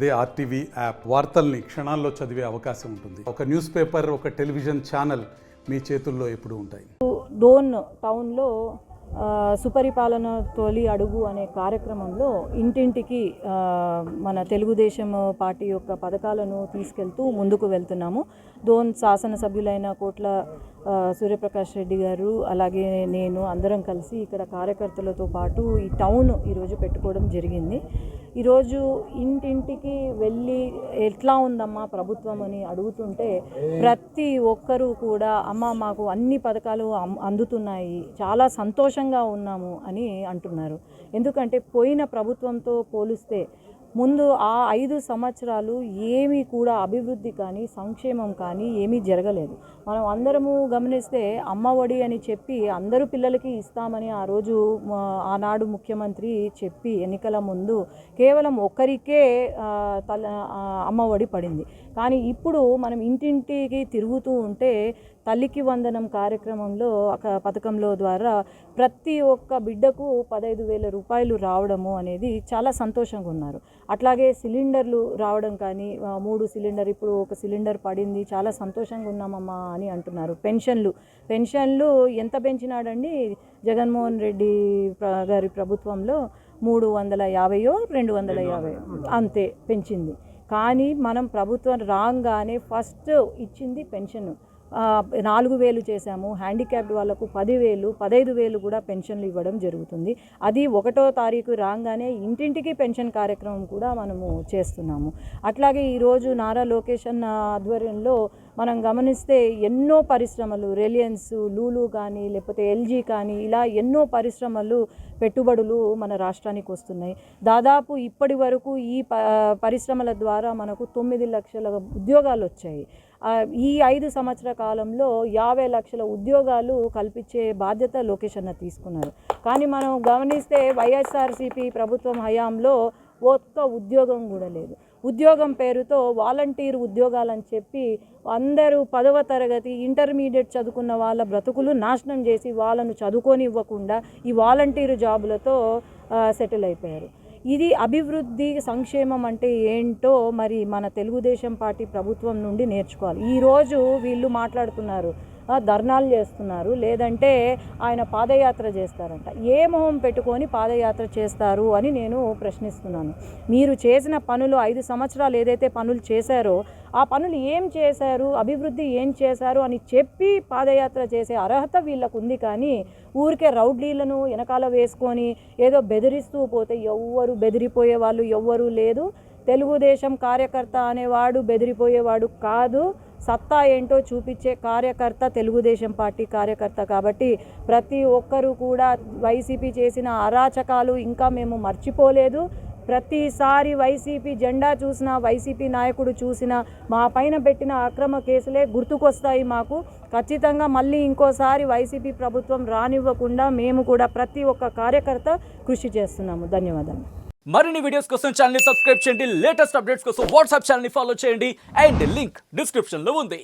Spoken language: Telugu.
అదే ఆర్టీవీ యాప్ వార్తల్ని క్షణాల్లో చదివే అవకాశం ఉంటుంది. ఒక న్యూస్ పేపర్, ఒక టెలివిజన్ ఛానల్ మీ చేతుల్లో ఎప్పుడూ ఉంటాయి. డోన్ టౌన్లో సుపరిపాలన తొలి అడుగు అనే కార్యక్రమంలో ఇంటింటికి మన తెలుగుదేశం పార్టీ యొక్క పథకాలను తీసుకెళ్తూ ముందుకు వెళ్తున్నాము. డోన్ శాసనసభ్యులైన కోట్ల సూర్యప్రకాష్ రెడ్డి గారు అలాగే నేను అందరం కలిసి ఇక్కడ కార్యకర్తలతో పాటు ఈ టౌన్ ఈరోజు పెట్టుకోవడం జరిగింది. ఈరోజు ఇంటింటికి వెళ్ళి ఎట్లా ఉందమ్మా ప్రభుత్వం అని అడుగుతుంటే ప్రతి ఒక్కరూ కూడా అమ్మ మాకు అన్ని పథకాలు అందుతున్నాయి, చాలా సంతోషంగా ఉన్నాము అని అంటున్నారు. ఎందుకంటే పోయిన ప్రభుత్వంతో పోలిస్తే ముందు ఆ 5 సంవత్సరాలు ఏమీ కూడా అభివృద్ధి కానీ సంక్షేమం కానీ ఏమీ జరగలేదు. మనం అందరము గమనిస్తే అమ్మ ఒడి అని చెప్పి అందరూ పిల్లలకి ఇస్తామని ఆ రోజు ఆనాడు ముఖ్యమంత్రి చెప్పి ఎన్నికల ముందు కేవలం ఒక్కరికే అమ్మ ఒడి పడింది. కానీ ఇప్పుడు మనం ఇంటింటికి తిరుగుతూ ఉంటే తల్లికి వందనం కార్యక్రమంలో పథకంలో ద్వారా ప్రతి ఒక్క బిడ్డకు 15,000 రూపాయలు రావడము అనేది చాలా సంతోషంగా ఉన్నారు. అట్లాగే సిలిండర్లు రావడం కానీ 3 సిలిండర్ ఇప్పుడు 1 సిలిండర్ పడింది, చాలా సంతోషంగా ఉన్నామమ్మా అని అంటున్నారు. పెన్షన్లు ఎంత పెంచినాడండి జగన్మోహన్ రెడ్డి గారి ప్రభుత్వంలో 350 250 అంతే పెంచింది. కానీ మనం ప్రభుత్వం రాగానే ఫస్ట్ ఇచ్చింది పెన్షన్ 4,000 చేశాము. హ్యాండిక్యాప్డ్ వాళ్ళకు 10,000 15,000 కూడా పెన్షన్లు ఇవ్వడం జరుగుతుంది. అది 1వ తారీఖు రాగానే ఇంటింటికి పెన్షన్ కార్యక్రమం కూడా మనము చేస్తున్నాము. అట్లాగే ఈరోజు నారా లోకేష్ అన్న ఆధ్వర్యంలో మనం గమనిస్తే ఎన్నో పరిశ్రమలు రిలయన్స్, లూలు కానీ లేకపోతే ఎల్జీ కానీ ఇలా ఎన్నో పెట్టుబడులు మన రాష్ట్రానికి వస్తున్నాయి. దాదాపు ఇప్పటి వరకు ఈ పరిశ్రమల ద్వారా మనకు 9 లక్షల ఉద్యోగాలు వచ్చాయి. ఈ 5 సంవత్సరాల కాలంలో 50 లక్షల ఉద్యోగాలు కల్పించే బాధ్యత లోకేష్ అన్న తీసుకున్నారు. కానీ మనం గమనిస్తే వైఎస్ఆర్సీపీ ప్రభుత్వం హయాంలో ఒక్క ఉద్యోగం కూడా లేదు. ఉద్యోగం పేరుతో వాలంటీర్ ఉద్యోగాలని చెప్పి అందరూ 10వ తరగతి ఇంటర్మీడియట్ చదువుకున్న వాళ్ళ బ్రతుకులు నాశనం చేసి వాళ్ళను చదువుకోనివ్వకుండా ఈ వాలంటీర్ జాబులతో సెటిల్ అయిపోయారు. ఇది అభివృద్ధి సంక్షేమం అంటే ఏంటో మరి మన తెలుగుదేశం పార్టీ ప్రభుత్వం నుండి నేర్చుకోవాలి. ఈరోజు వీళ్ళు మాట్లాడుతున్నారు, ధర్నాలు చేస్తున్నారు, లేదంటే ఆయన పాదయాత్ర చేస్తారంట. ఏ మొహం పెట్టుకొని పాదయాత్ర చేస్తారు అని నేను ప్రశ్నిస్తున్నాను. మీరు చేసిన పనులు 5 సంవత్సరాలు ఏదైతే పనులు చేశారో ఆ పనులు ఏం చేశారు, అభివృద్ధి ఏం చేశారు అని చెప్పి పాదయాత్ర చేసే అర్హత వీళ్ళకు ఉంది. కానీ ఊరికే రౌడీలను వెనకాల వేసుకొని ఏదో బెదిరిస్తూ పోతే ఎవ్వరు బెదిరిపోయే వాళ్ళు ఎవ్వరూ లేదు. తెలుగుదేశం కార్యకర్త అనేవాడు బెదిరిపోయేవాడు కాదు. సత్తా ఏంటో చూపించే కార్యకర్త తెలుగుదేశం పార్టీ కార్యకర్త. కాబట్టి ప్రతి ఒక్కరూ కూడా వైసీపీ చేసిన అరాచకాలు ఇంకా మేము మర్చిపోలేదు. ప్రతిసారి వైసీపీ జెండా చూసినా, వైసీపీ నాయకుడు చూసినా మా పైన పెట్టిన అక్రమ కేసులే గుర్తుకొస్తాయి మాకు. ఖచ్చితంగా మళ్ళీ ఇంకోసారి వైసీపీ ప్రభుత్వం రానివ్వకుండా మేము కూడా ప్రతి ఒక్క కార్యకర్త కృషి చేస్తున్నాము. ధన్యవాదాలు. మరిన్ని వీడియోస్ కోసం ఛానల్ ని సబ్స్క్రైబ్ చేయండి. లేటెస్ట్ అప్డేట్స్ కోసం వాట్సాప్ ఛానల్ ని ఫాలో చేయండి. అండ్ లింక్ డిస్క్రిప్షన్ లో ఉంది.